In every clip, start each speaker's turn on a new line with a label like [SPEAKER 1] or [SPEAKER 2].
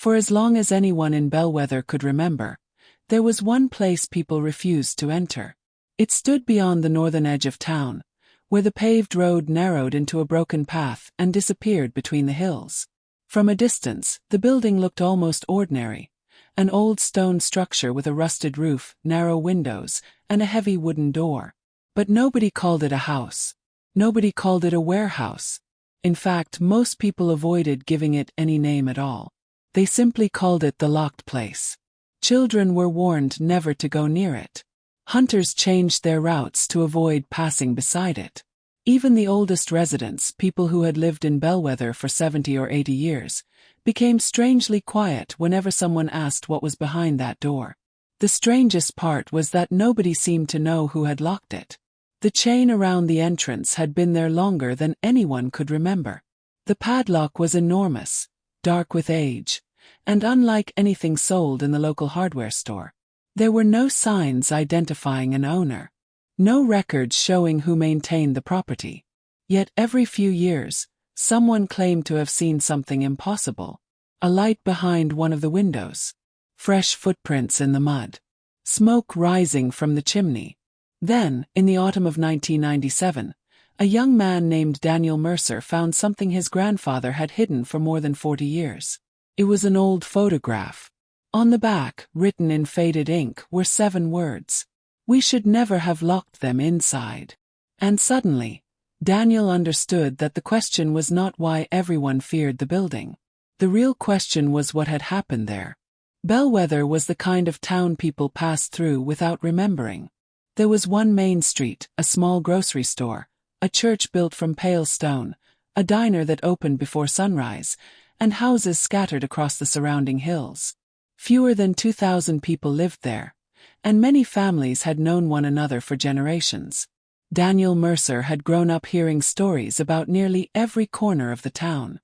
[SPEAKER 1] For as long as anyone in Bellwether could remember, there was one place people refused to enter. It stood beyond the northern edge of town, where the paved road narrowed into a broken path and disappeared between the hills. From a distance, the building looked almost ordinary, an old stone structure with a rusted roof, narrow windows, and a heavy wooden door. But nobody called it a house. Nobody called it a warehouse. In fact, most people avoided giving it any name at all. They simply called it the locked place. Children were warned never to go near it. Hunters changed their routes to avoid passing beside it. Even the oldest residents, people who had lived in Bellwether for 70 or 80 years, became strangely quiet whenever someone asked what was behind that door. The strangest part was that nobody seemed to know who had locked it. The chain around the entrance had been there longer than anyone could remember. The padlock was enormous, dark with age, and unlike anything sold in the local hardware store. There were no signs identifying an owner, no records showing who maintained the property. Yet every few years, someone claimed to have seen something impossible. A light behind one of the windows, fresh footprints in the mud, smoke rising from the chimney. Then, in the autumn of 1997, a young man named Daniel Mercer found something his grandfather had hidden for more than 40 years. It was an old photograph. On the back, written in faded ink, were 7 words. "We should never have locked them inside." And suddenly, Daniel understood that the question was not why everyone feared the building. The real question was what had happened there. Bellwether was the kind of town people passed through without remembering. There was one main street, a small grocery store, a church built from pale stone, a diner that opened before sunrise, and houses scattered across the surrounding hills. Fewer than 2,000 people lived there, and many families had known one another for generations. Daniel Mercer had grown up hearing stories about nearly every corner of the town.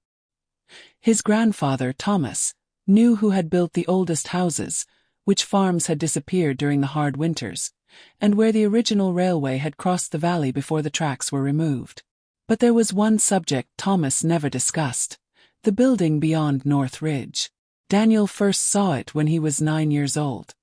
[SPEAKER 1] His grandfather, Thomas, knew who had built the oldest houses, which farms had disappeared during the hard winters, and where the original railway had crossed the valley before the tracks were removed. But there was one subject Thomas never discussed: the building beyond North Ridge. Daniel first saw it when he was 9 years old.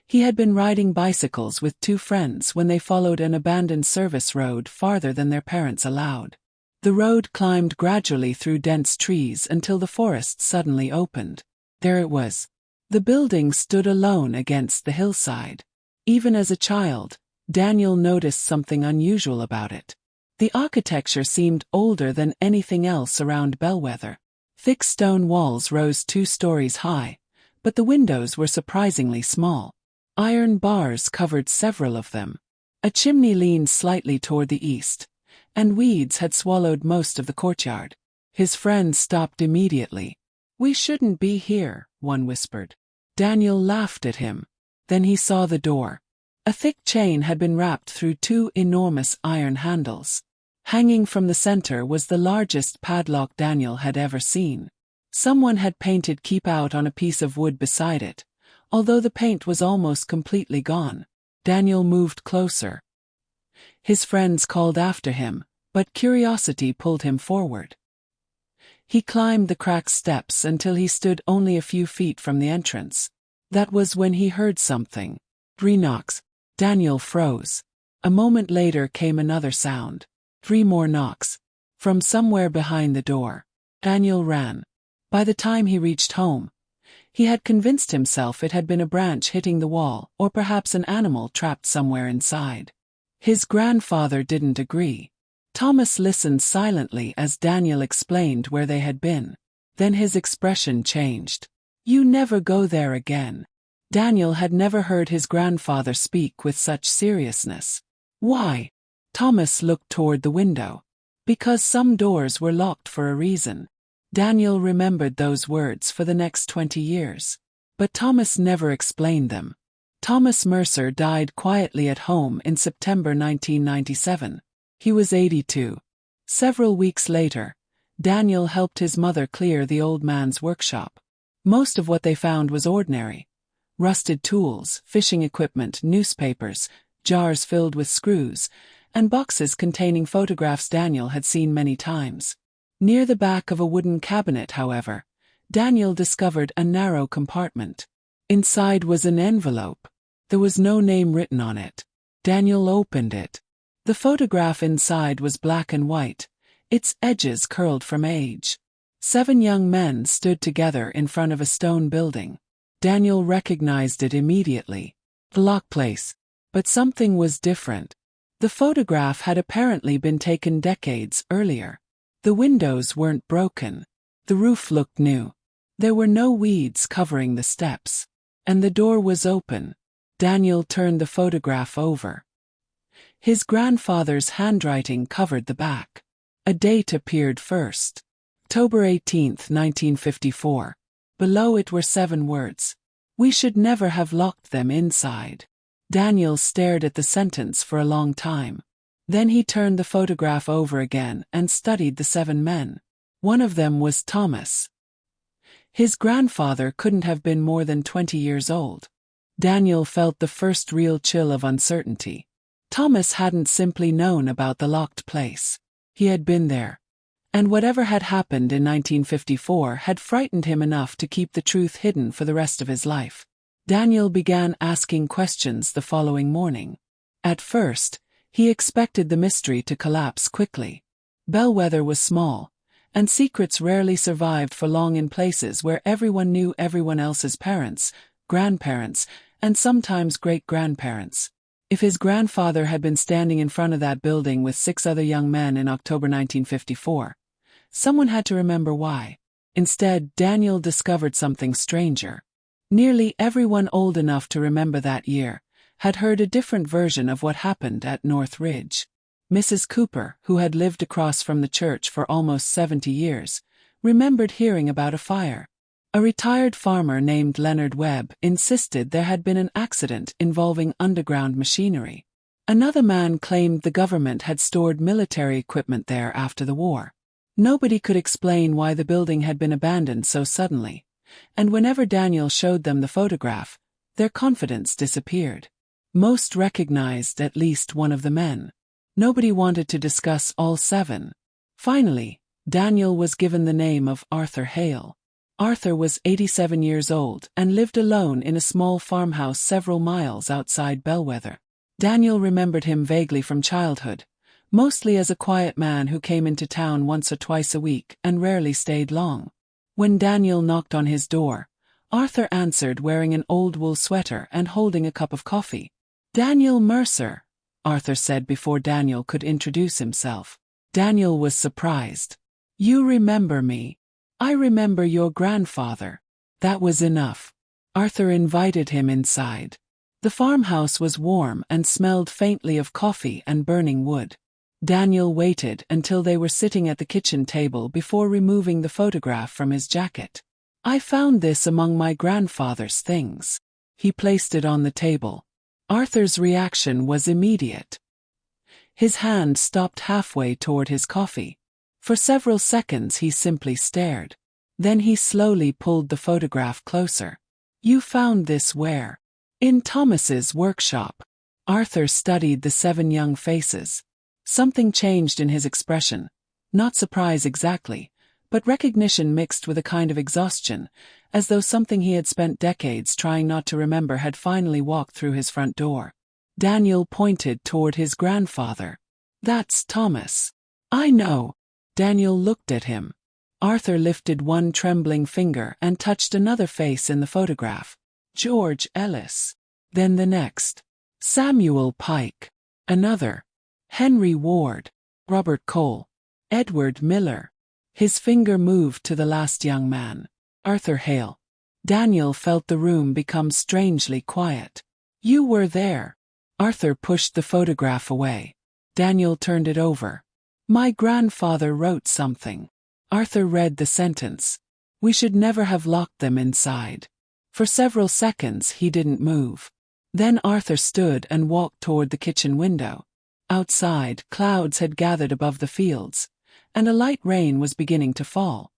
[SPEAKER 1] He had been riding bicycles with 2 friends when they followed an abandoned service road farther than their parents allowed. The road climbed gradually through dense trees until the forest suddenly opened. There it was. The building stood alone against the hillside. Even as a child, Daniel noticed something unusual about it. The architecture seemed older than anything else around Bellwether. Thick stone walls rose 2 stories high, but the windows were surprisingly small. Iron bars covered several of them. A chimney leaned slightly toward the east, and weeds had swallowed most of the courtyard. His friends stopped immediately. "We shouldn't be here," one whispered. Daniel laughed at him. Then he saw the door. A thick chain had been wrapped through 2 enormous iron handles. Hanging from the center was the largest padlock Daniel had ever seen. Someone had painted "Keep Out" on a piece of wood beside it, although the paint was almost completely gone. Daniel moved closer. His friends called after him, but curiosity pulled him forward. He climbed the cracked steps until he stood only a few feet from the entrance. That was when he heard something. 3 knocks. Daniel froze. A moment later came another sound. 3 more knocks. From somewhere behind the door. Daniel ran. By the time he reached home, he had convinced himself it had been a branch hitting the wall, or perhaps an animal trapped somewhere inside. His grandfather didn't agree. Thomas listened silently as Daniel explained where they had been. Then his expression changed. "You never go there again." Daniel had never heard his grandfather speak with such seriousness. "Why?" Thomas looked toward the window. "Because some doors were locked for a reason." Daniel remembered those words for the next 20 years. But Thomas never explained them. Thomas Mercer died quietly at home in September 1997. He was 82. Several weeks later, Daniel helped his mother clear the old man's workshop. Most of what they found was ordinary. Rusted tools, fishing equipment, newspapers, jars filled with screws, and boxes containing photographs Daniel had seen many times. Near the back of a wooden cabinet, however, Daniel discovered a narrow compartment. Inside was an envelope. There was no name written on it. Daniel opened it. The photograph inside was black and white, its edges curled from age. 7 young men stood together in front of a stone building. Daniel recognized it immediately. The Locke place. But something was different. The photograph had apparently been taken decades earlier. The windows weren't broken. The roof looked new. There were no weeds covering the steps. And the door was open. Daniel turned the photograph over. His grandfather's handwriting covered the back. A date appeared first. October 18, 1954. Below it were 7 words. "We should never have locked them inside." Daniel stared at the sentence for a long time. Then he turned the photograph over again and studied the 7 men. One of them was Thomas. His grandfather couldn't have been more than 20 years old. Daniel felt the first real chill of uncertainty. Thomas hadn't simply known about the locked place. He had been there. And whatever had happened in 1954 had frightened him enough to keep the truth hidden for the rest of his life. Daniel began asking questions the following morning. At first, he expected the mystery to collapse quickly. Bellwether was small, and secrets rarely survived for long in places where everyone knew everyone else's parents, grandparents, and sometimes great-grandparents. If his grandfather had been standing in front of that building with 6 other young men in October 1954, someone had to remember why. Instead, Daniel discovered something stranger. Nearly everyone old enough to remember that year had heard a different version of what happened at North Ridge. Mrs. Cooper, who had lived across from the church for almost 70 years, remembered hearing about a fire. A retired farmer named Leonard Webb insisted there had been an accident involving underground machinery. Another man claimed the government had stored military equipment there after the war. Nobody could explain why the building had been abandoned so suddenly, and whenever Daniel showed them the photograph, their confidence disappeared. Most recognized at least one of the men. Nobody wanted to discuss all 7. Finally, Daniel was given the name of Arthur Hale. Arthur was 87 years old and lived alone in a small farmhouse several miles outside Bellwether. Daniel remembered him vaguely from childhood, mostly as a quiet man who came into town once or twice a week and rarely stayed long. When Daniel knocked on his door, Arthur answered wearing an old wool sweater and holding a cup of coffee. "Daniel Mercer," Arthur said before Daniel could introduce himself. Daniel was surprised. "You remember me. I remember your grandfather." That was enough. Arthur invited him inside. The farmhouse was warm and smelled faintly of coffee and burning wood. Daniel waited until they were sitting at the kitchen table before removing the photograph from his jacket. "I found this among my grandfather's things." He placed it on the table. Arthur's reaction was immediate. His hand stopped halfway toward his coffee. For several seconds he simply stared. Then he slowly pulled the photograph closer. "You found this where?" "In Thomas's workshop." Arthur studied the 7 young faces. Something changed in his expression. Not surprise exactly, but recognition mixed with a kind of exhaustion, as though something he had spent decades trying not to remember had finally walked through his front door. Daniel pointed toward his grandfather. "That's Thomas." "I know." Daniel looked at him. Arthur lifted one trembling finger and touched another face in the photograph. "George Ellis." Then the next. "Samuel Pike." Another. "Henry Ward." "Robert Cole." "Edward Miller." His finger moved to the last young man. "Arthur Hale." Daniel felt the room become strangely quiet. "You were there." Arthur pushed the photograph away. Daniel turned it over. "My grandfather wrote something." Arthur read the sentence. "We should never have locked them inside." For several seconds he didn't move. Then Arthur stood and walked toward the kitchen window. Outside, clouds had gathered above the fields, and a light rain was beginning to fall.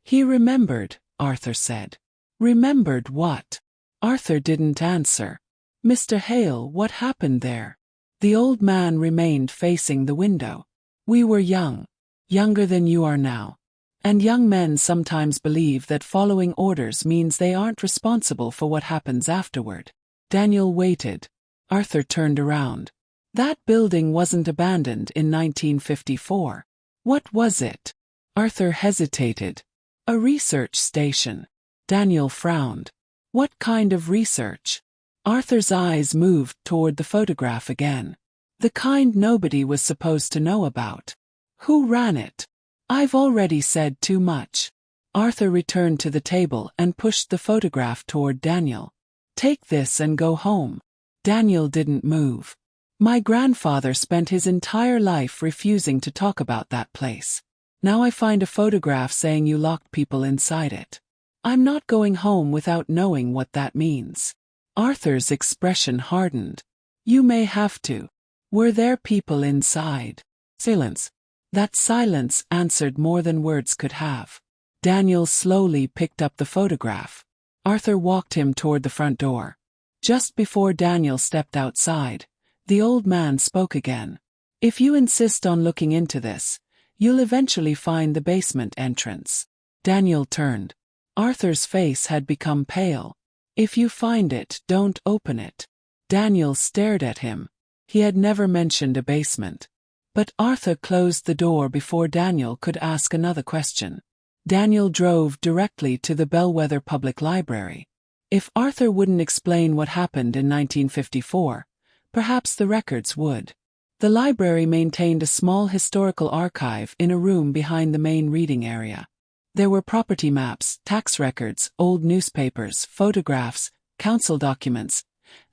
[SPEAKER 1] "He remembered," Arthur said. "Remembered what?" Arthur didn't answer. "Mr. Hale, what happened there?" The old man remained facing the window. "We were young. Younger than you are now. And young men sometimes believe that following orders means they aren't responsible for what happens afterward. Daniel waited. Arthur turned around. That building wasn't abandoned in 1954. What was it? Arthur hesitated. A research station. Daniel frowned. What kind of research? Arthur's eyes moved toward the photograph again. The kind nobody was supposed to know about. Who ran it? I've already said too much. Arthur returned to the table and pushed the photograph toward Daniel. Take this and go home. Daniel didn't move. My grandfather spent his entire life refusing to talk about that place. Now I find a photograph saying you locked people inside it. I'm not going home without knowing what that means. Arthur's expression hardened. You may have to. Were there people inside? Silence. That silence answered more than words could have. Daniel slowly picked up the photograph. Arthur walked him toward the front door. Just before Daniel stepped outside, the old man spoke again. If you insist on looking into this, you'll eventually find the basement entrance. Daniel turned. Arthur's face had become pale. If you find it, don't open it. Daniel stared at him. He had never mentioned a basement. But Arthur closed the door before Daniel could ask another question. Daniel drove directly to the Bellwether Public Library. If Arthur wouldn't explain what happened in 1954, perhaps the records would. The library maintained a small historical archive in a room behind the main reading area. There were property maps, tax records, old newspapers, photographs, council documents,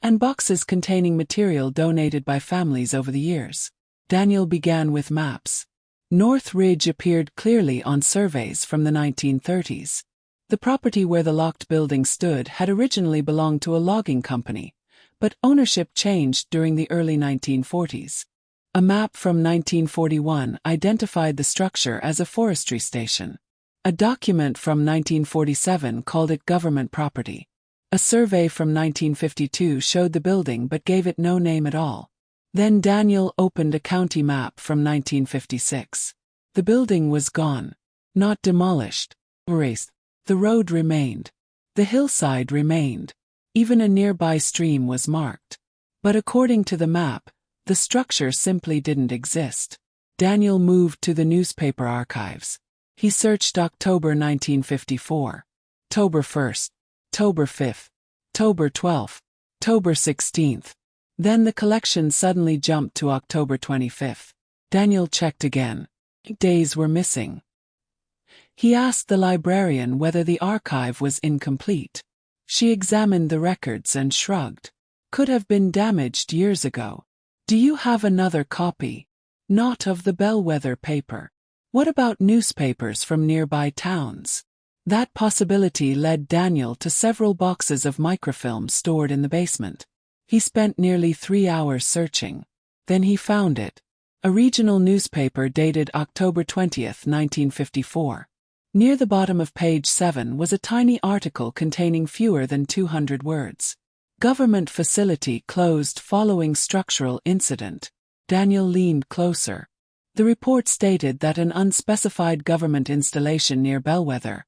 [SPEAKER 1] and boxes containing material donated by families over the years. Daniel began with maps. North Ridge appeared clearly on surveys from the 1930s. The property where the locked building stood had originally belonged to a logging company, but ownership changed during the early 1940s. A map from 1941 identified the structure as a forestry station. A document from 1947 called it government property. A survey from 1952 showed the building but gave it no name at all. Then Daniel opened a county map from 1956. The building was gone. Not demolished. Erased. The road remained. The hillside remained. Even a nearby stream was marked. But according to the map, the structure simply didn't exist. Daniel moved to the newspaper archives. He searched October 1954. October 1st. October 5th. October 12th. October 16th. Then the collection suddenly jumped to October 25th. Daniel checked again. Days were missing. He asked the librarian whether the archive was incomplete. She examined the records and shrugged. Could have been damaged years ago. Do you have another copy? Not of the Bellwether paper. What about newspapers from nearby towns? That possibility led Daniel to several boxes of microfilm stored in the basement. He spent nearly 3 hours searching. Then he found it. A regional newspaper dated October 20th, 1954. Near the bottom of page 7 was a tiny article containing fewer than 200 words. Government facility closed following structural incident. Daniel leaned closer. The report stated that an unspecified government installation near Bellwether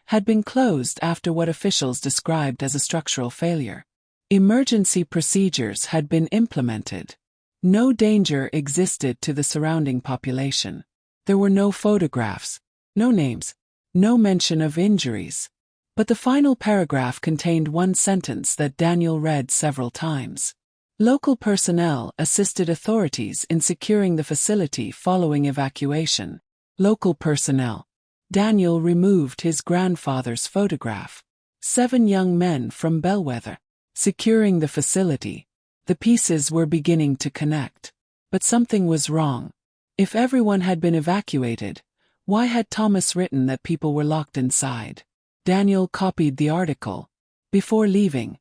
[SPEAKER 1] had been closed after what officials described as a structural failure. Emergency procedures had been implemented. No danger existed to the surrounding population. There were no photographs, no names, no mention of injuries. But the final paragraph contained one sentence that Daniel read several times. Local personnel assisted authorities in securing the facility following evacuation. Local personnel. Daniel removed his grandfather's photograph. 7 young men from Bellwether. Securing the facility. The pieces were beginning to connect. But something was wrong. If everyone had been evacuated, why had Thomas written that people were locked inside? Daniel copied the article. Before leaving,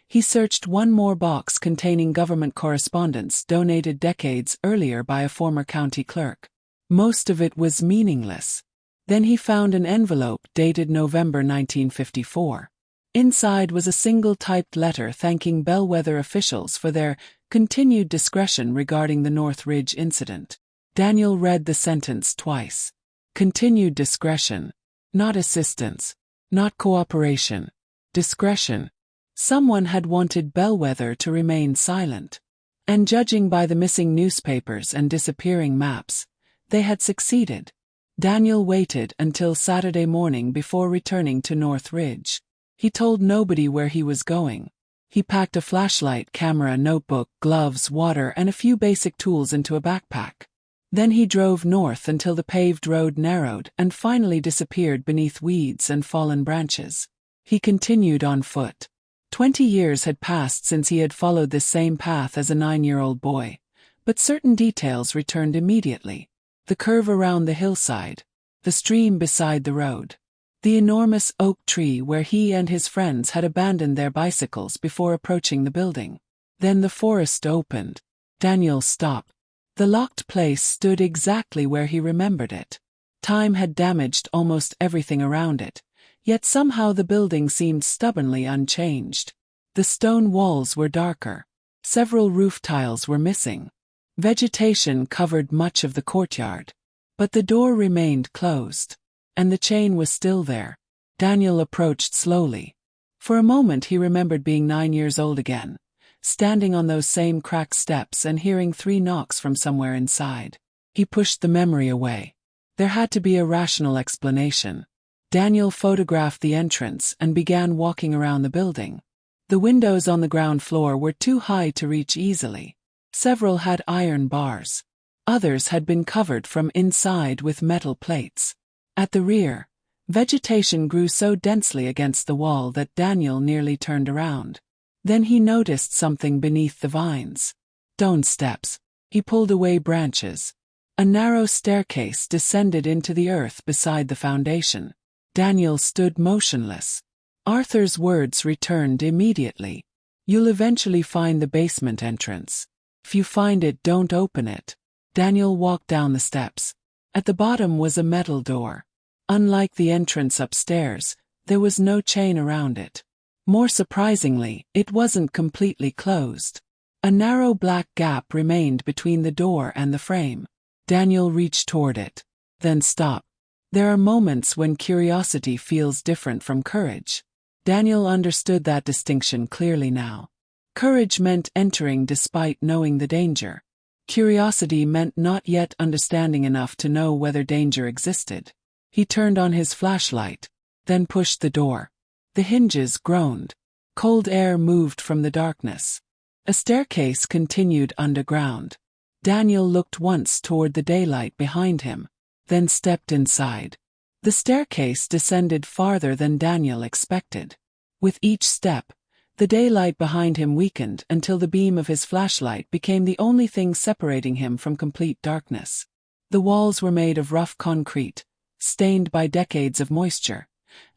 [SPEAKER 1] he searched one more box containing government correspondence donated decades earlier by a former county clerk. Most of it was meaningless. Then he found an envelope dated November 1954. Inside was a single typed letter thanking Bellwether officials for their continued discretion regarding the North Ridge incident. Daniel read the sentence twice. Continued discretion. Not assistance. Not cooperation. Discretion. Someone had wanted Bellwether to remain silent. And judging by the missing newspapers and disappearing maps, they had succeeded. Daniel waited until Saturday morning before returning to North Ridge. He told nobody where he was going. He packed a flashlight, camera, notebook, gloves, water, and a few basic tools into a backpack. Then he drove north until the paved road narrowed and finally disappeared beneath weeds and fallen branches. He continued on foot. 20 years had passed since he had followed this same path as a 9-year-old boy, but certain details returned immediately. The curve around the hillside, the stream beside the road, the enormous oak tree where he and his friends had abandoned their bicycles before approaching the building. Then the forest opened. Daniel stopped. The locked place stood exactly where he remembered it. Time had damaged almost everything around it, yet somehow the building seemed stubbornly unchanged. The stone walls were darker. Several roof tiles were missing. Vegetation covered much of the courtyard. But the door remained closed. And the chain was still there. Daniel approached slowly. For a moment he remembered being 9 years old again, standing on those same cracked steps and hearing 3 knocks from somewhere inside. He pushed the memory away. There had to be a rational explanation. Daniel photographed the entrance and began walking around the building. The windows on the ground floor were too high to reach easily. Several had iron bars. Others had been covered from inside with metal plates. At the rear, vegetation grew so densely against the wall that Daniel nearly turned around. Then he noticed something beneath the vines. Stone steps. He pulled away branches. A narrow staircase descended into the earth beside the foundation. Daniel stood motionless. Arthur's words returned immediately. You'll eventually find the basement entrance. If you find it, don't open it. Daniel walked down the steps. At the bottom was a metal door. Unlike the entrance upstairs, there was no chain around it. More surprisingly, it wasn't completely closed. A narrow black gap remained between the door and the frame. Daniel reached toward it, then stopped. There are moments when curiosity feels different from courage. Daniel understood that distinction clearly now. Courage meant entering despite knowing the danger. Curiosity meant not yet understanding enough to know whether danger existed. He turned on his flashlight, then pushed the door. The hinges groaned. Cold air moved from the darkness. A staircase continued underground. Daniel looked once toward the daylight behind him, then stepped inside. The staircase descended farther than Daniel expected. With each step, the daylight behind him weakened until the beam of his flashlight became the only thing separating him from complete darkness. The walls were made of rough concrete, stained by decades of moisture,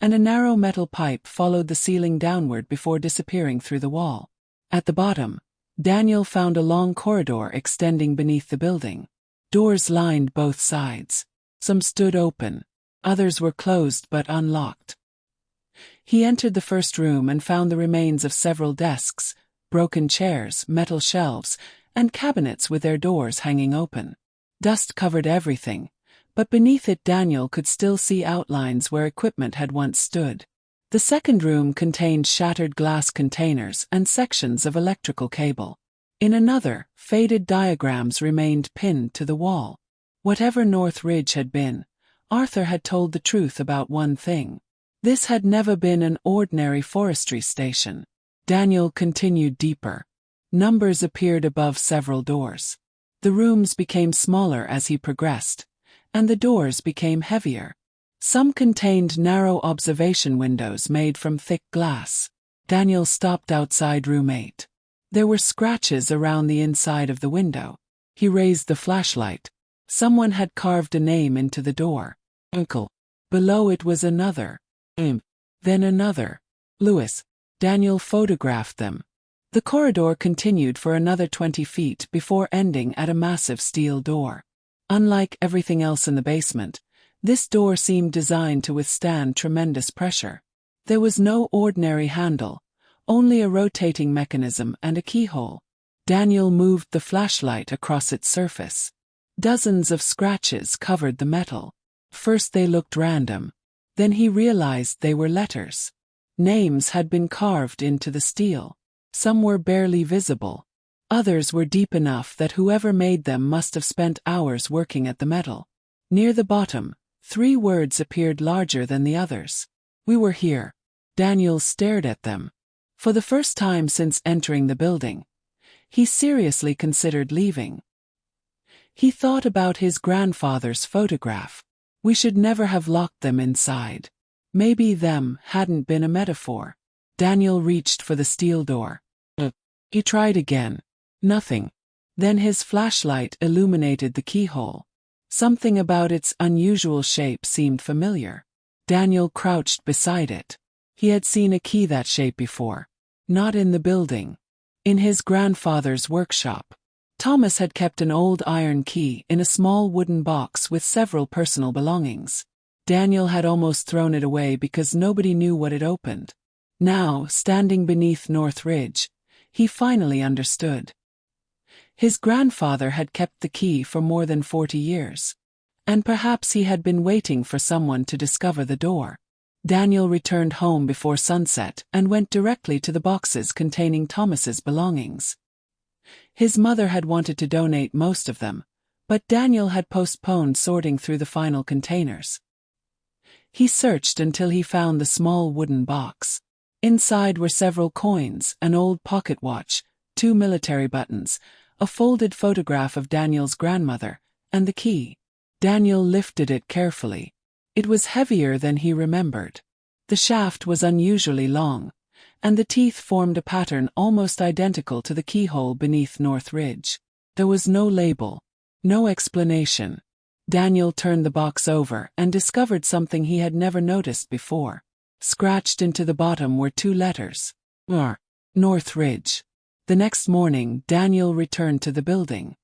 [SPEAKER 1] and a narrow metal pipe followed the ceiling downward before disappearing through the wall. At the bottom, Daniel found a long corridor extending beneath the building. Doors lined both sides. Some stood open. Others were closed but unlocked. He entered the first room and found the remains of several desks, broken chairs, metal shelves, and cabinets with their doors hanging open. Dust covered everything, but beneath it Daniel could still see outlines where equipment had once stood. The second room contained shattered glass containers and sections of electrical cable. In another, faded diagrams remained pinned to the wall. Whatever North Ridge had been, Arthur had told the truth about one thing. This had never been an ordinary forestry station. Daniel continued deeper. Numbers appeared above several doors. The rooms became smaller as he progressed, and the doors became heavier. Some contained narrow observation windows made from thick glass. Daniel stopped outside room 8. There were scratches around the inside of the window. He raised the flashlight. Someone had carved a name into the door. Uncle. Below it was another. Then another. Lewis. Daniel photographed them. The corridor continued for another 20 feet before ending at a massive steel door. Unlike everything else in the basement, this door seemed designed to withstand tremendous pressure. There was no ordinary handle, only a rotating mechanism and a keyhole. Daniel moved the flashlight across its surface. Dozens of scratches covered the metal. First they looked random. Then he realized they were letters. Names had been carved into the steel. Some were barely visible. Others were deep enough that whoever made them must have spent hours working at the metal. Near the bottom, 3 words appeared larger than the others. "We were here." Daniel stared at them. For the first time since entering the building, he seriously considered leaving. He thought about his grandfather's photograph. We should never have locked them inside. Maybe them hadn't been a metaphor. Daniel reached for the steel door. He tried again. Nothing. Then his flashlight illuminated the keyhole. Something about its unusual shape seemed familiar. Daniel crouched beside it. He had seen a key that shape before. Not in the building. In his grandfather's workshop. Thomas had kept an old iron key in a small wooden box with several personal belongings. Daniel had almost thrown it away because nobody knew what it opened. Now, standing beneath North Ridge, he finally understood. His grandfather had kept the key for more than 40 years. And perhaps he had been waiting for someone to discover the door. Daniel returned home before sunset and went directly to the boxes containing Thomas's belongings. His mother had wanted to donate most of them, but Daniel had postponed sorting through the final containers. He searched until he found the small wooden box. Inside were several coins, an old pocket watch, 2 military buttons, a folded photograph of Daniel's grandmother, and the key. Daniel lifted it carefully. It was heavier than he remembered. The shaft was unusually long, and the teeth formed a pattern almost identical to the keyhole beneath North Ridge. There was no label, no explanation. Daniel turned the box over and discovered something he had never noticed before. Scratched into the bottom were 2 letters. North Ridge. The next morning, Daniel returned to the building.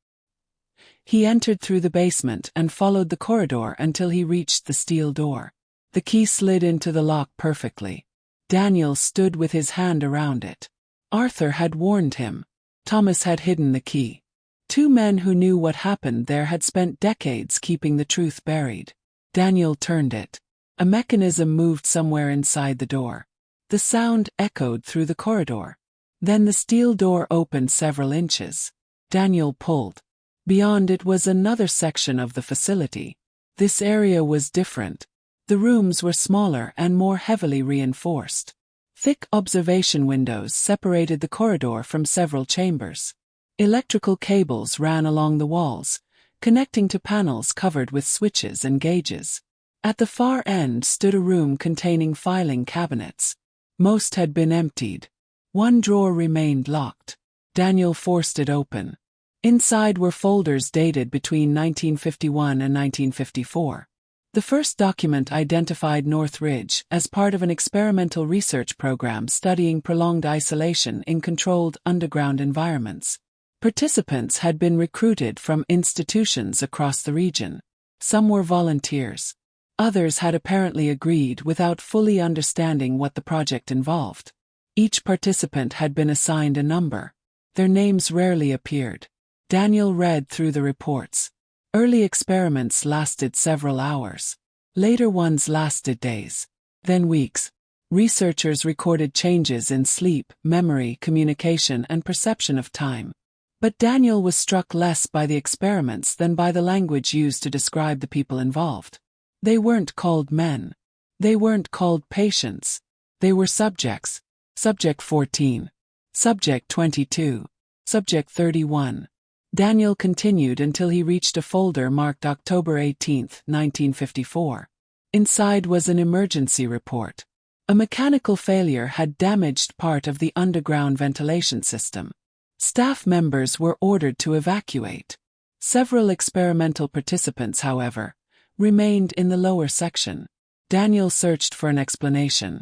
[SPEAKER 1] He entered through the basement and followed the corridor until he reached the steel door. The key slid into the lock perfectly. Daniel stood with his hand around it. Arthur had warned him. Thomas had hidden the key. 2 men who knew what happened there had spent decades keeping the truth buried. Daniel turned it. A mechanism moved somewhere inside the door. The sound echoed through the corridor. Then the steel door opened several inches. Daniel pulled. Beyond it was another section of the facility. This area was different. The rooms were smaller and more heavily reinforced. Thick observation windows separated the corridor from several chambers. Electrical cables ran along the walls, connecting to panels covered with switches and gauges. At the far end stood a room containing filing cabinets. Most had been emptied. 1 drawer remained locked. Daniel forced it open. Inside were folders dated between 1951 and 1954. The first document identified North Ridge as part of an experimental research program studying prolonged isolation in controlled underground environments. Participants had been recruited from institutions across the region. Some were volunteers. Others had apparently agreed without fully understanding what the project involved. Each participant had been assigned a number. Their names rarely appeared. Daniel read through the reports. Early experiments lasted several hours. Later ones lasted days. Then weeks. Researchers recorded changes in sleep, memory, communication, and perception of time. But Daniel was struck less by the experiments than by the language used to describe the people involved. They weren't called men. They weren't called patients. They were subjects. Subject 14. Subject 22. Subject 31. Daniel continued until he reached a folder marked October 18, 1954. Inside was an emergency report. A mechanical failure had damaged part of the underground ventilation system. Staff members were ordered to evacuate. Several experimental participants, however, remained in the lower section. Daniel searched for an explanation.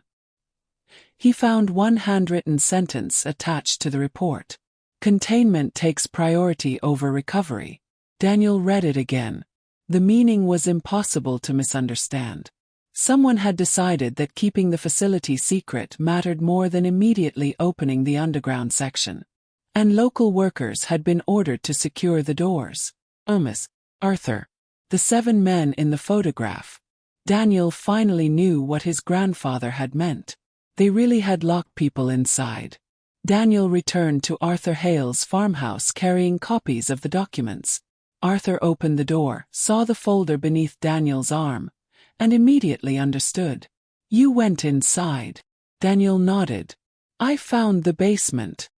[SPEAKER 1] He found one handwritten sentence attached to the report. Containment takes priority over recovery. Daniel read it again. The meaning was impossible to misunderstand. Someone had decided that keeping the facility secret mattered more than immediately opening the underground section. And local workers had been ordered to secure the doors. Arthur. The 7 men in the photograph. Daniel finally knew what his grandfather had meant. They really had locked people inside. Daniel returned to Arthur Hale's farmhouse carrying copies of the documents. Arthur opened the door, saw the folder beneath Daniel's arm, and immediately understood. "You went inside." Daniel nodded. "I found the basement."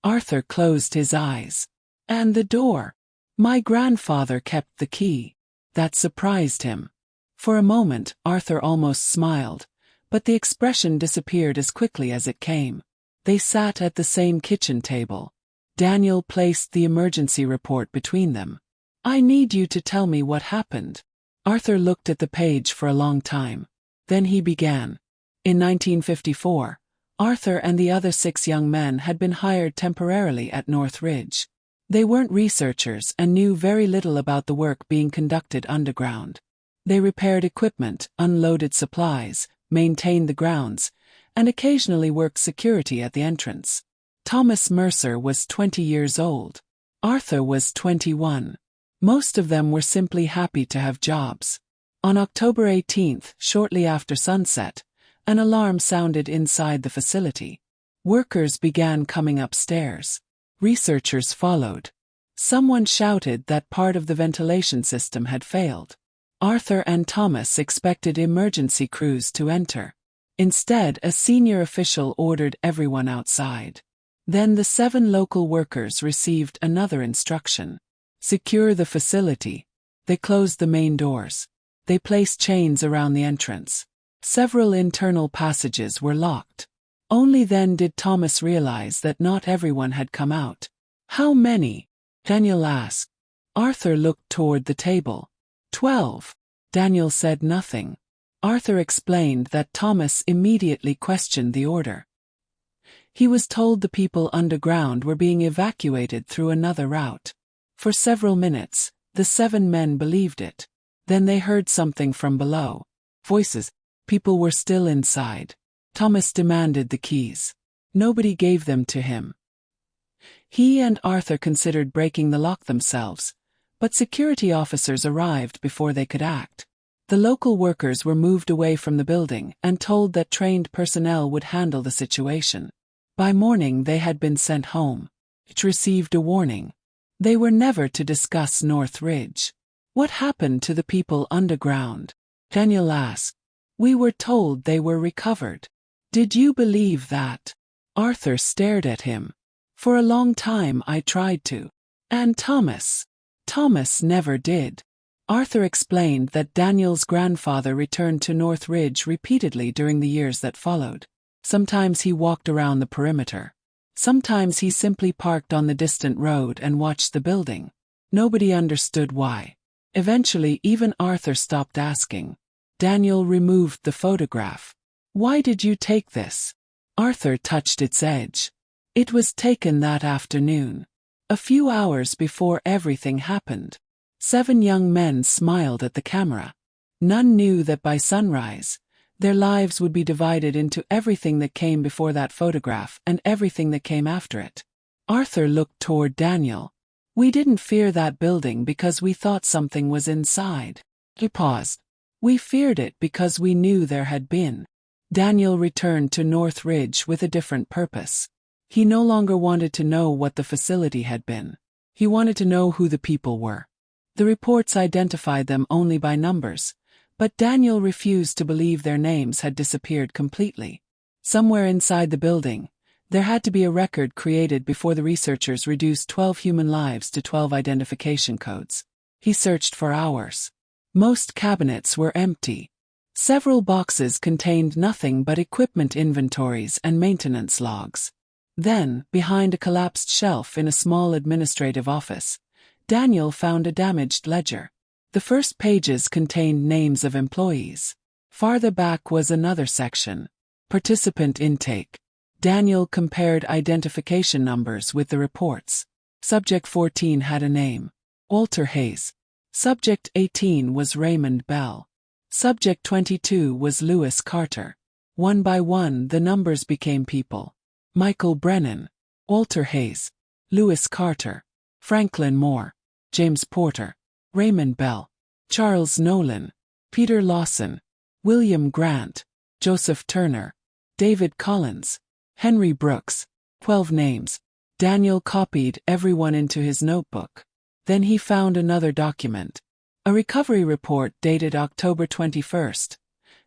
[SPEAKER 1] Arthur closed his eyes. "And the door?" "My grandfather kept the key." That surprised him. For a moment, Arthur almost smiled, but the expression disappeared as quickly as it came. They sat at the same kitchen table. Daniel placed the emergency report between them. "I need you to tell me what happened." Arthur looked at the page for a long time. Then he began. In 1954, Arthur and the other 6 young men had been hired temporarily at North Ridge. They weren't researchers and knew very little about the work being conducted underground. They repaired equipment, unloaded supplies, maintained the grounds, and occasionally worked security at the entrance. Thomas Mercer was 20 years old. Arthur was 21. Most of them were simply happy to have jobs. On October 18th, shortly after sunset, an alarm sounded inside the facility. Workers began coming upstairs. Researchers followed. Someone shouted that part of the ventilation system had failed. Arthur and Thomas expected emergency crews to enter. Instead, a senior official ordered everyone outside. Then the 7 local workers received another instruction. Secure the facility. They closed the main doors. They placed chains around the entrance. Several internal passages were locked. Only then did Thomas realize that not everyone had come out. "How many?" Daniel asked. Arthur looked toward the table. 12. Daniel said nothing. Arthur explained that Thomas immediately questioned the order. He was told the people underground were being evacuated through another route. For several minutes, the 7 men believed it. Then they heard something from below. Voices. People were still inside. Thomas demanded the keys. Nobody gave them to him. He and Arthur considered breaking the lock themselves, but security officers arrived before they could act. The local workers were moved away from the building and told that trained personnel would handle the situation. By morning they had been sent home. Each received a warning. They were never to discuss North Ridge. "What happened to the people underground?" Daniel asked. "We were told they were recovered." "Did you believe that?" Arthur stared at him. "For a long time I tried to." "And Thomas?" "Thomas never did." Arthur explained that Daniel's grandfather returned to North Ridge repeatedly during the years that followed. Sometimes he walked around the perimeter. Sometimes he simply parked on the distant road and watched the building. Nobody understood why. Eventually, even Arthur stopped asking. Daniel removed the photograph. "Why did you take this?" Arthur touched its edge. "It was taken that afternoon. A few hours before everything happened." 7 young men smiled at the camera. None knew that by sunrise, their lives would be divided into everything that came before that photograph and everything that came after it. Arthur looked toward Daniel. "We didn't fear that building because we thought something was inside." He paused. "We feared it because we knew there had been." Daniel returned to North Ridge with a different purpose. He no longer wanted to know what the facility had been. He wanted to know who the people were. The reports identified them only by numbers, but Daniel refused to believe their names had disappeared completely. Somewhere inside the building, there had to be a record created before the researchers reduced 12 human lives to 12 identification codes. He searched for hours. Most cabinets were empty. Several boxes contained nothing but equipment inventories and maintenance logs. Then, behind a collapsed shelf in a small administrative office, Daniel found a damaged ledger. The first pages contained names of employees. Farther back was another section. Participant intake. Daniel compared identification numbers with the reports. Subject 14 had a name. Walter Hayes. Subject 18 was Raymond Bell. Subject 22 was Lewis Carter. One by one the numbers became people. Michael Brennan. Walter Hayes. Lewis Carter. Franklin Moore. James Porter. Raymond Bell. Charles Nolan, Peter Lawson, William Grant, Joseph Turner, David Collins, Henry Brooks, 12 names. Daniel copied everyone into his notebook. Then he found another document. A recovery report dated October 21st,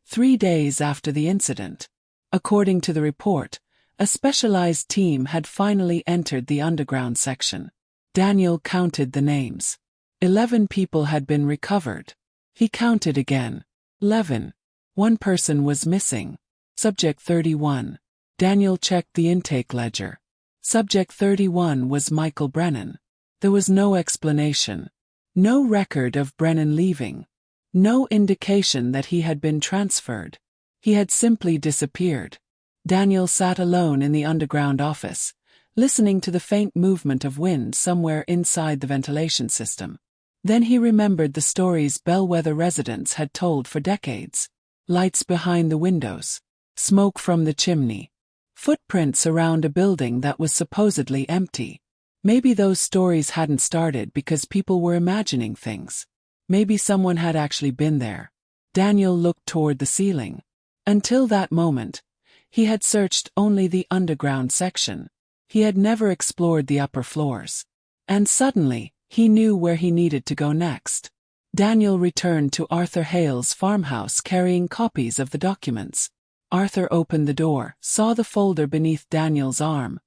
[SPEAKER 1] 3 days after the incident. According to the report, a specialized team had finally entered the underground section. Daniel counted the names. 11 people had been recovered. He counted again. 11. One person was missing. Subject 31. Daniel checked the intake ledger. Subject 31 was Michael Brennan. There was no explanation. No record of Brennan leaving. No indication that he had been transferred. He had simply disappeared. Daniel sat alone in the underground office, listening to the faint movement of wind somewhere inside the ventilation system. Then he remembered the stories Bellwether residents had told for decades. Lights behind the windows. Smoke from the chimney. Footprints around a building that was supposedly empty. Maybe those stories hadn't started because people were imagining things. Maybe someone had actually been there. Daniel looked toward the ceiling. Until that moment, he had searched only the underground section. He had never explored the upper floors. And suddenly, he knew where he needed to go next. Daniel returned to Arthur Hale's farmhouse carrying copies of the documents. Arthur opened the door, saw the folder beneath Daniel's arm,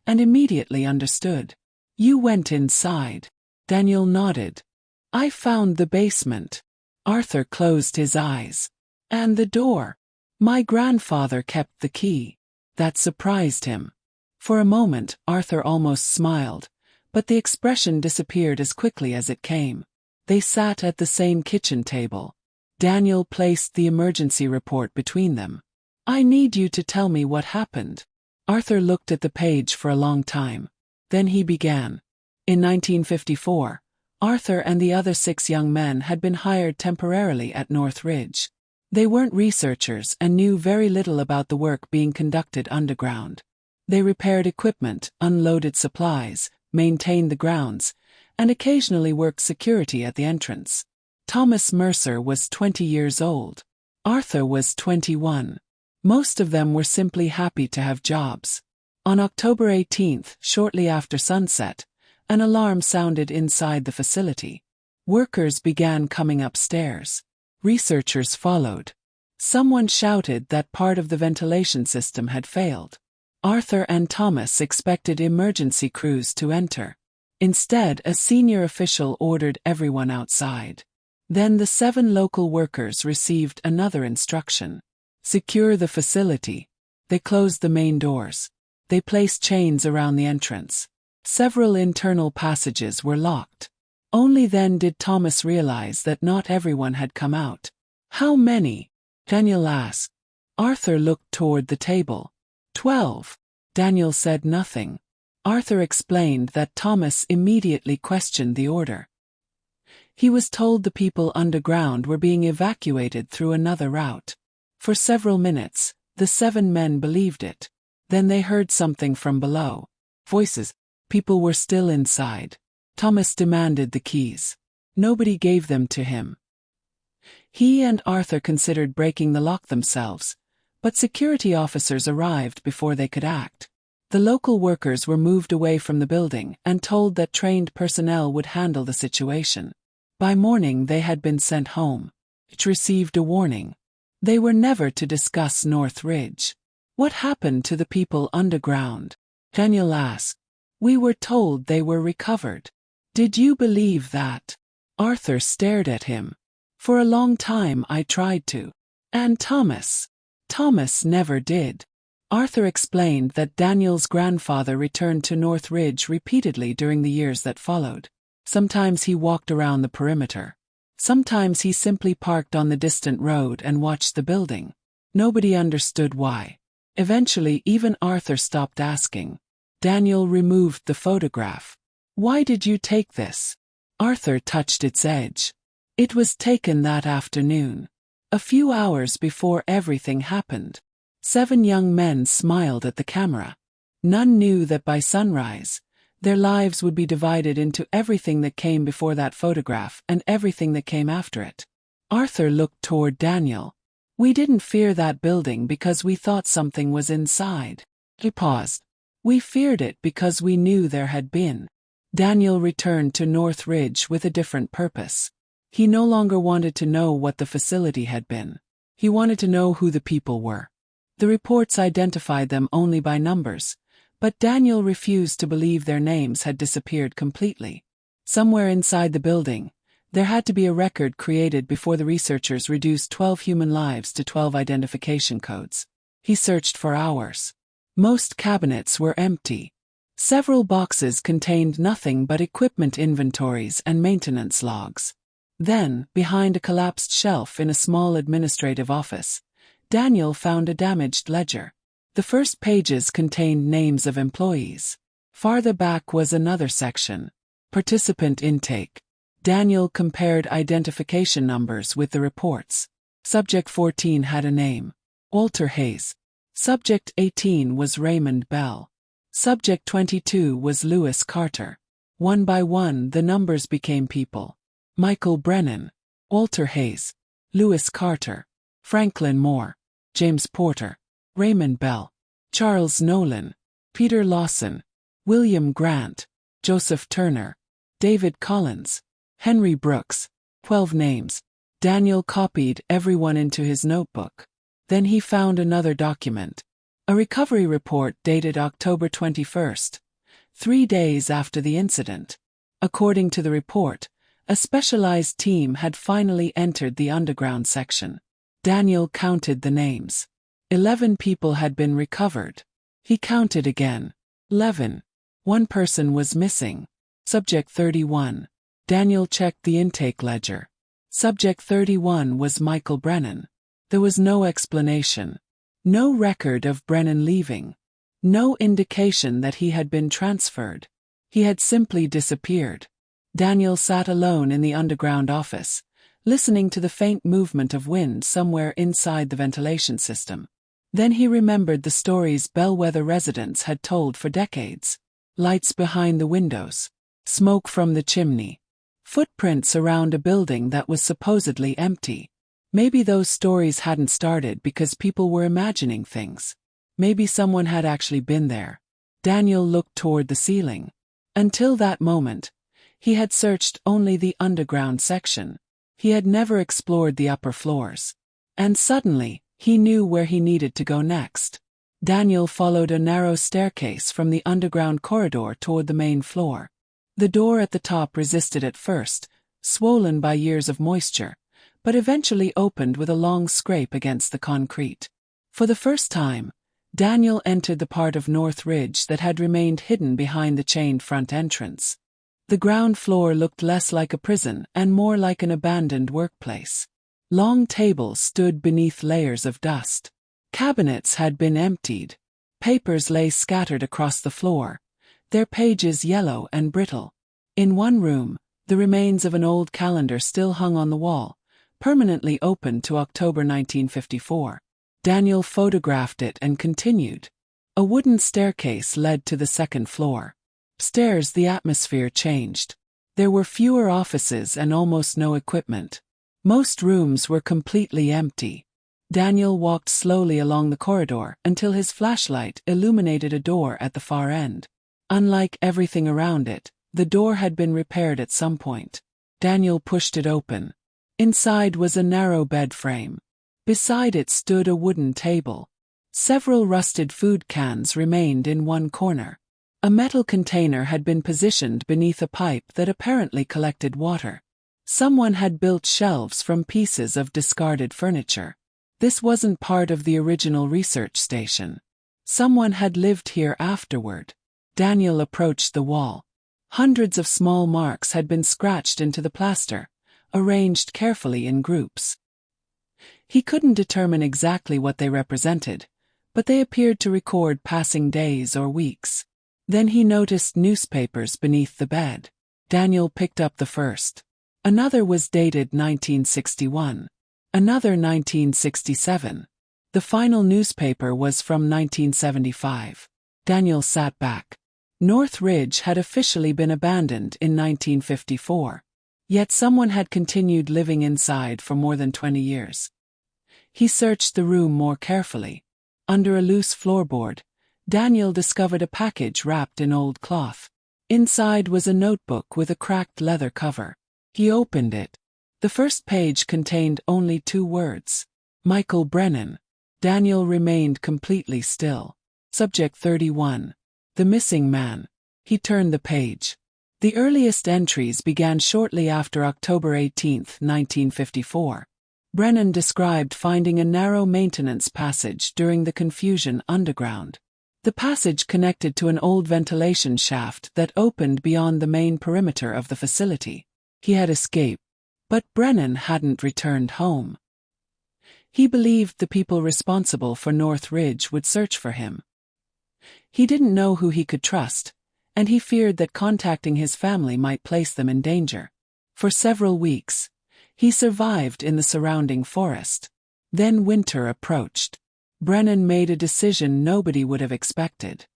[SPEAKER 1] and immediately understood. "You went inside." Daniel nodded. "I found the basement." Arthur closed his eyes. "And the door?" "My grandfather kept the key." That surprised him. For a moment, Arthur almost smiled, but the expression disappeared as quickly as it came. They sat at the same kitchen table. Daniel placed the emergency report between them. "I need you to tell me what happened." Arthur looked at the page for a long time. Then he began. In 1954, Arthur and the other 6 young men had been hired temporarily at North Ridge. They weren't researchers and knew very little about the work being conducted underground. They repaired equipment, unloaded supplies, maintained the grounds, and occasionally worked security at the entrance. Thomas Mercer was 20 years old. Arthur was 21. Most of them were simply happy to have jobs. On October 18th, shortly after sunset, an alarm sounded inside the facility. Workers began coming upstairs. Researchers followed. Someone shouted that part of the ventilation system had failed. Arthur and Thomas expected emergency crews to enter. Instead, a senior official ordered everyone outside. Then the 7 local workers received another instruction. Secure the facility. They closed the main doors. They placed chains around the entrance. Several internal passages were locked. Only then did Thomas realize that not everyone had come out. "How many?" Daniel asked. Arthur looked toward the table. 12. Daniel said nothing. Arthur explained that Thomas immediately questioned the order. He was told the people underground were being evacuated through another route. For several minutes, the 7 men believed it. Then they heard something from below. Voices. People were still inside. Thomas demanded the keys. Nobody gave them to him. He and Arthur considered breaking the lock themselves, but security officers arrived before they could act. The local workers were moved away from the building and told that trained personnel would handle the situation. By morning they had been sent home. Each received a warning. They were never to discuss North Ridge. "What happened to the people underground?" Daniel asked. "We were told they were recovered." "Did you believe that?" Arthur stared at him. "For a long time I tried to." "And Thomas?" "Thomas never did." Arthur explained that Daniel's grandfather returned to North Ridge repeatedly during the years that followed. Sometimes he walked around the perimeter. Sometimes he simply parked on the distant road and watched the building. Nobody understood why. Eventually, even Arthur stopped asking. Daniel removed the photograph. "Why did you take this?" Arthur touched its edge. "It was taken that afternoon. A few hours before everything happened." 7 young men smiled at the camera. None knew that by sunrise, Their lives would be divided into everything that came before that photograph and everything that came after it. Arthur looked toward Daniel. We didn't fear that building because we thought something was inside. He paused. We feared it because we knew there had been. Daniel returned to North Ridge with a different purpose. He no longer wanted to know what the facility had been. He wanted to know who the people were. The reports identified them only by numbers, but Daniel refused to believe their names had disappeared completely. Somewhere inside the building, there had to be a record created before the researchers reduced 12 human lives to 12 identification codes. He searched for hours. Most cabinets were empty. Several boxes contained nothing but equipment inventories and maintenance logs. Then, behind a collapsed shelf in a small administrative office, Daniel found a damaged ledger. The first pages contained names of employees. Farther back was another section. Participant intake. Daniel compared identification numbers with the reports. Subject 14 had a name. Walter Hayes. Subject 18 was Raymond Bell. Subject 22 was Lewis Carter. One by one, the numbers became people. Michael Brennan. Walter Hayes. Lewis Carter. Franklin Moore. James Porter. Raymond Bell. Charles Nolan. Peter Lawson. William Grant. Joseph Turner. David Collins. Henry Brooks. 12 names. Daniel copied everyone into his notebook. Then he found another document. A recovery report dated October 21st, 3 days after the incident. According to the report, a specialized team had finally entered the underground section. Daniel counted the names. 11 people had been recovered. He counted again. 11. One person was missing. Subject 31. Daniel checked the intake ledger. Subject 31 was Michael Brennan. There was no explanation. No record of Brennan leaving. No indication that he had been transferred. He had simply disappeared. Daniel sat alone in the underground office, listening to the faint movement of wind somewhere inside the ventilation system. Then he remembered the stories Bellwether residents had told for decades. Lights behind the windows. Smoke from the chimney. Footprints around a building that was supposedly empty. Maybe those stories hadn't started because people were imagining things. Maybe someone had actually been there. Daniel looked toward the ceiling. Until that moment, he had searched only the underground section. He had never explored the upper floors. And suddenly, he knew where he needed to go next. Daniel followed a narrow staircase from the underground corridor toward the main floor. The door at the top resisted at first, swollen by years of moisture, but eventually opened with a long scrape against the concrete. For the first time, Daniel entered the part of North Ridge that had remained hidden behind the chained front entrance. The ground floor looked less like a prison and more like an abandoned workplace. Long tables stood beneath layers of dust. Cabinets had been emptied. Papers lay scattered across the floor, their pages yellow and brittle. In one room, the remains of an old calendar still hung on the wall, permanently open to October 1954. Daniel photographed it and continued. A wooden staircase led to the second floor. Upstairs, the atmosphere changed. There were fewer offices and almost no equipment. Most rooms were completely empty. Daniel walked slowly along the corridor until his flashlight illuminated a door at the far end. Unlike everything around it, the door had been repaired at some point. Daniel pushed it open. Inside was a narrow bed frame. Beside it stood a wooden table. Several rusted food cans remained in one corner. A metal container had been positioned beneath a pipe that apparently collected water. Someone had built shelves from pieces of discarded furniture. This wasn't part of the original research station. Someone had lived here afterward. Daniel approached the wall. Hundreds of small marks had been scratched into the plaster, arranged carefully in groups. He couldn't determine exactly what they represented, but they appeared to record passing days or weeks. Then he noticed newspapers beneath the bed. Daniel picked up the first. Another was dated 1961. Another 1967. The final newspaper was from 1975. Daniel sat back. North Ridge had officially been abandoned in 1954. Yet someone had continued living inside for more than 20 years. He searched the room more carefully. Under a loose floorboard, Daniel discovered a package wrapped in old cloth. Inside was a notebook with a cracked leather cover. He opened it. The first page contained only 2 words. Michael Brennan. Daniel remained completely still. Subject 31. The missing man. He turned the page. The earliest entries began shortly after October 18, 1954. Brennan described finding a narrow maintenance passage during the Confusion Underground. The passage connected to an old ventilation shaft that opened beyond the main perimeter of the facility. He had escaped, but Brennan hadn't returned home. He believed the people responsible for North Ridge would search for him. He didn't know who he could trust, and he feared that contacting his family might place them in danger. For several weeks, he survived in the surrounding forest. Then winter approached. Brennan made a decision nobody would have expected.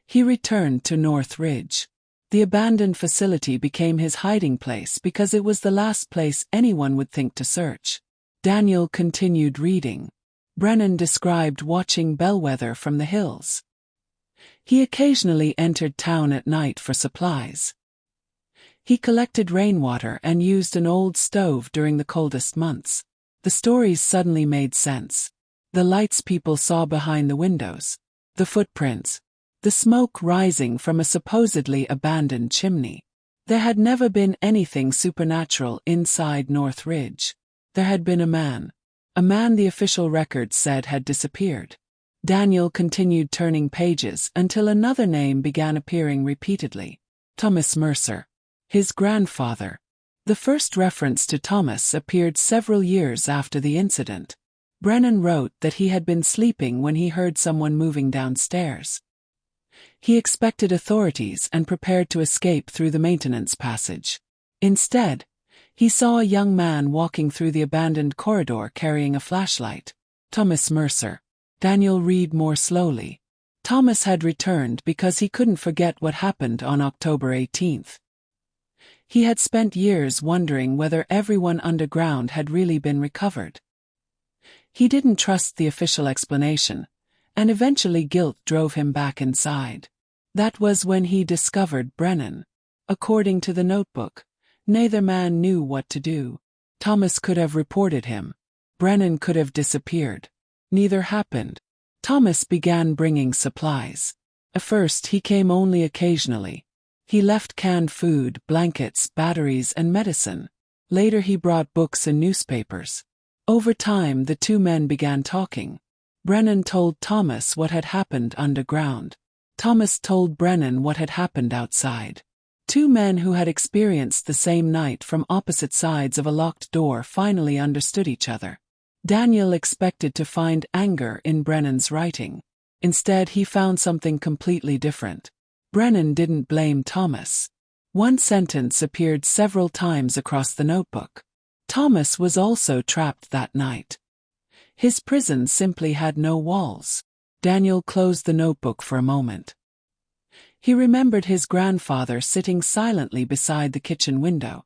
[SPEAKER 1] He returned to North Ridge. The abandoned facility became his hiding place because it was the last place anyone would think to search. Daniel continued reading. Brennan described watching Bellwether from the hills. He occasionally entered town at night for supplies. He collected rainwater and used an old stove during the coldest months. The stories suddenly made sense. The lights people saw behind the windows. The footprints. The smoke rising from a supposedly abandoned chimney. There had never been anything supernatural inside North Ridge. There had been a man. A man the official records said had disappeared. Daniel continued turning pages until another name began appearing repeatedly. Thomas Mercer. His grandfather. The first reference to Thomas appeared several years after the incident. Brennan wrote that he had been sleeping when he heard someone moving downstairs. He expected authorities and prepared to escape through the maintenance passage. Instead, he saw a young man walking through the abandoned corridor carrying a flashlight. Thomas Mercer. Daniel read more slowly. Thomas had returned because he couldn't forget what happened on October 18th. He had spent years wondering whether everyone underground had really been recovered. He didn't trust the official explanation, and eventually guilt drove him back inside. That was when he discovered Brennan. According to the notebook, neither man knew what to do. Thomas could have reported him. Brennan could have disappeared. Neither happened. Thomas began bringing supplies. At first he came only occasionally. He left canned food, blankets, batteries, and medicine. Later he brought books and newspapers. Over time the 2 men began talking. Brennan told Thomas what had happened underground. Thomas told Brennan what had happened outside. 2 men who had experienced the same night from opposite sides of a locked door finally understood each other. Daniel expected to find anger in Brennan's writing. Instead, he found something completely different. Brennan didn't blame Thomas. One sentence appeared several times across the notebook. Thomas was also trapped that night. His prison simply had no walls. Daniel closed the notebook for a moment. He remembered his grandfather sitting silently beside the kitchen window.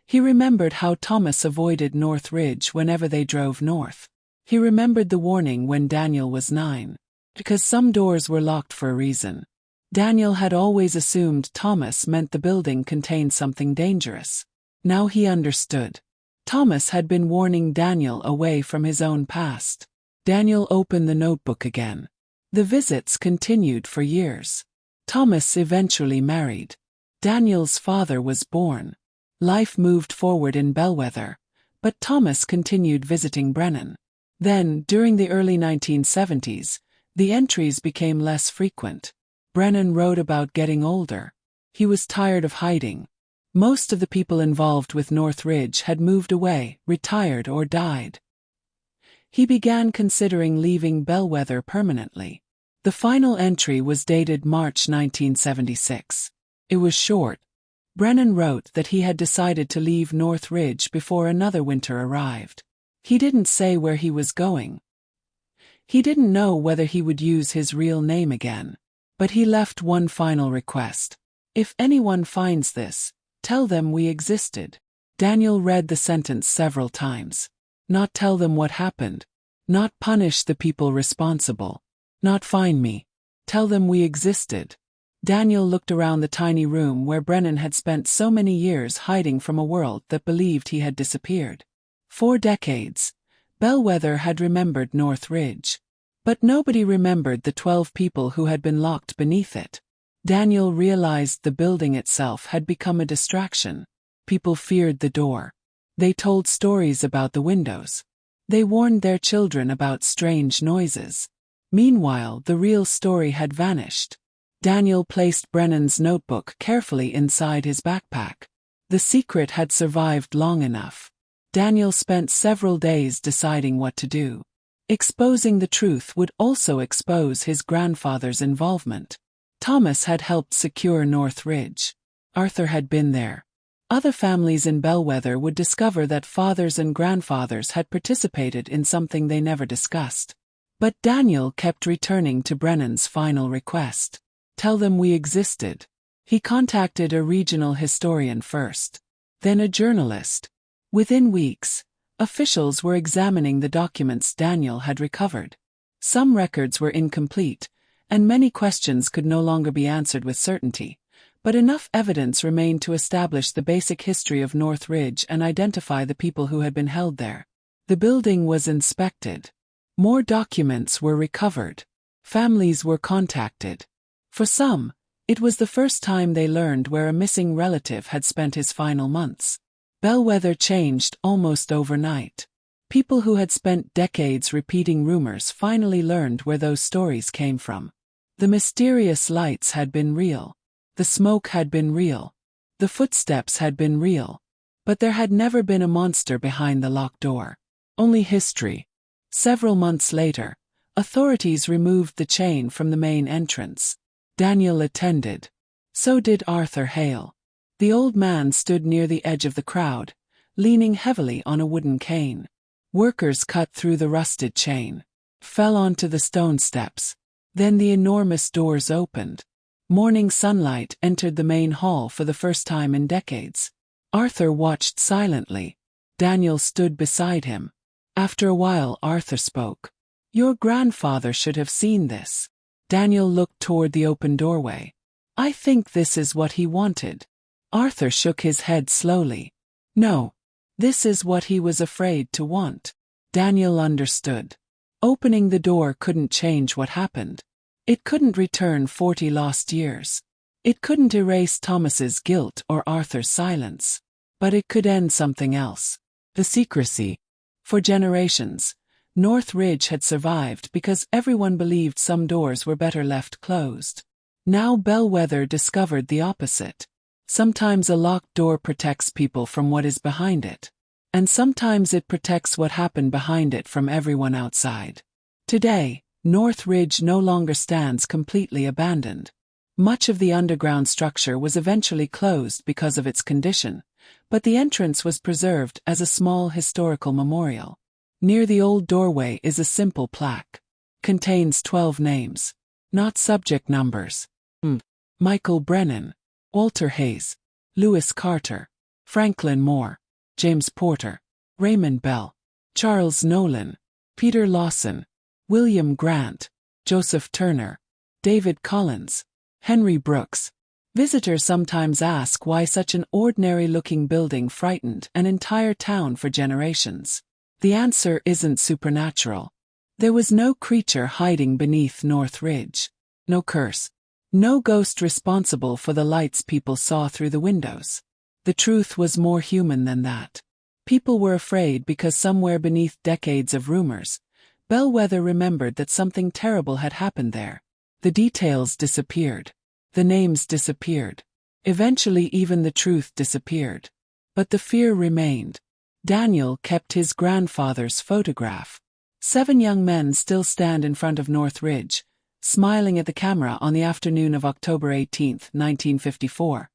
[SPEAKER 1] He remembered how Thomas avoided North Ridge whenever they drove north. He remembered the warning when Daniel was 9. Because some doors were locked for a reason. Daniel had always assumed Thomas meant the building contained something dangerous. Now he understood. Thomas had been warning Daniel away from his own past. Daniel opened the notebook again. The visits continued for years. Thomas eventually married. Daniel's father was born. Life moved forward in Bellwether, but Thomas continued visiting Brennan. Then, during the early 1970s, the entries became less frequent. Brennan wrote about getting older. He was tired of hiding. Most of the people involved with North Ridge had moved away, retired, or died. He began considering leaving Bellwether permanently. The final entry was dated March 1976. It was short. Brennan wrote that he had decided to leave North Ridge before another winter arrived. He didn't say where he was going. He didn't know whether he would use his real name again. But he left one final request. If anyone finds this, tell them we existed. Daniel read the sentence several times. Not tell them what happened. Not punish the people responsible. Not find me. Tell them we existed. Daniel looked around the tiny room where Brennan had spent so many years hiding from a world that believed he had disappeared. 4 decades. Bellwether had remembered North Ridge. But nobody remembered the 12 people who had been locked beneath it. Daniel realized the building itself had become a distraction. People feared the door. They told stories about the windows. They warned their children about strange noises. Meanwhile, the real story had vanished. Daniel placed Brennan's notebook carefully inside his backpack. The secret had survived long enough. Daniel spent several days deciding what to do. Exposing the truth would also expose his grandfather's involvement. Thomas had helped secure North Ridge. Arthur had been there. Other families in Bellwether would discover that fathers and grandfathers had participated in something they never discussed. But Daniel kept returning to Brennan's final request. Tell them we existed. He contacted a regional historian first, then a journalist. Within weeks, officials were examining the documents Daniel had recovered. Some records were incomplete, and many questions could no longer be answered with certainty, but enough evidence remained to establish the basic history of North Ridge and identify the people who had been held there. The building was inspected. More documents were recovered. Families were contacted. For some, it was the first time they learned where a missing relative had spent his final months. Bellwether changed almost overnight. People who had spent decades repeating rumors finally learned where those stories came from. The mysterious lights had been real. The smoke had been real. The footsteps had been real. But there had never been a monster behind the locked door. Only history. Several months later, authorities removed the chain from the main entrance. Daniel attended. So did Arthur Hale. The old man stood near the edge of the crowd, leaning heavily on a wooden cane. Workers cut through the rusted chain, fell onto the stone steps. Then the enormous doors opened. Morning sunlight entered the main hall for the first time in decades. Arthur watched silently. Daniel stood beside him. After a while, Arthur spoke. Your grandfather should have seen this. Daniel looked toward the open doorway. I think this is what he wanted. Arthur shook his head slowly. No. This is what he was afraid to want. Daniel understood. Opening the door couldn't change what happened. It couldn't return 40 lost years. It couldn't erase Thomas's guilt or Arthur's silence. But it could end something else. The secrecy. For generations, North Ridge had survived because everyone believed some doors were better left closed. Now Bellwether discovered the opposite. Sometimes a locked door protects people from what is behind it. And sometimes it protects what happened behind it from everyone outside. Today, North Ridge no longer stands completely abandoned. Much of the underground structure was eventually closed because of its condition, but the entrance was preserved as a small historical memorial. Near the old doorway is a simple plaque. Contains 12 names. Not subject numbers. Michael Brennan. Walter Hayes, Lewis Carter, Franklin Moore, James Porter, Raymond Bell, Charles Nolan, Peter Lawson, William Grant, Joseph Turner, David Collins, Henry Brooks. Visitors sometimes ask why such an ordinary-looking building frightened an entire town for generations. The answer isn't supernatural. There was no creature hiding beneath North Ridge. No curse. No ghost responsible for the lights people saw through the windows. The truth was more human than that. People were afraid because somewhere beneath decades of rumors, Bellwether remembered that something terrible had happened there. The details disappeared. The names disappeared. Eventually even the truth disappeared. But the fear remained. Daniel kept his grandfather's photograph. 7 young men still stand in front of North Ridge, smiling at the camera on the afternoon of October 18, 1954,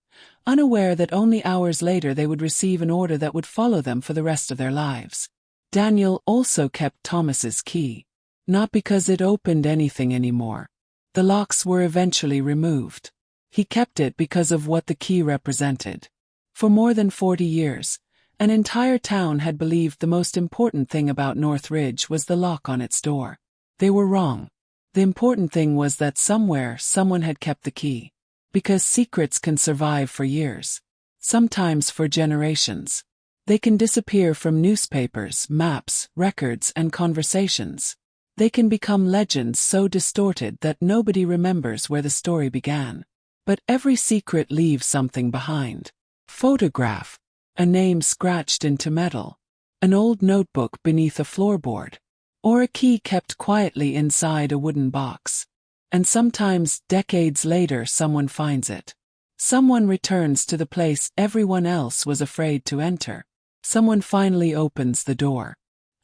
[SPEAKER 1] unaware that only hours later they would receive an order that would follow them for the rest of their lives. Daniel also kept Thomas's key. Not because it opened anything anymore, The locks were eventually removed. He kept it because of what the key represented. For more than 40 years, an entire town had believed the most important thing about Northridge was the lock on its door. They were wrong. The important thing was that somewhere someone had kept the key. Because secrets can survive for years. Sometimes for generations. They can disappear from newspapers, maps, records, and conversations. They can become legends so distorted that nobody remembers where the story began. But every secret leaves something behind. Photograph. A name scratched into metal. An old notebook beneath a floorboard. Or a key kept quietly inside a wooden box. And sometimes, decades later, someone finds it. Someone returns to the place everyone else was afraid to enter. Someone finally opens the door.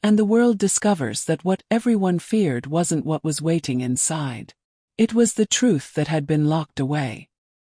[SPEAKER 1] And the world discovers that what everyone feared wasn't what was waiting inside. It was the truth that had been locked away.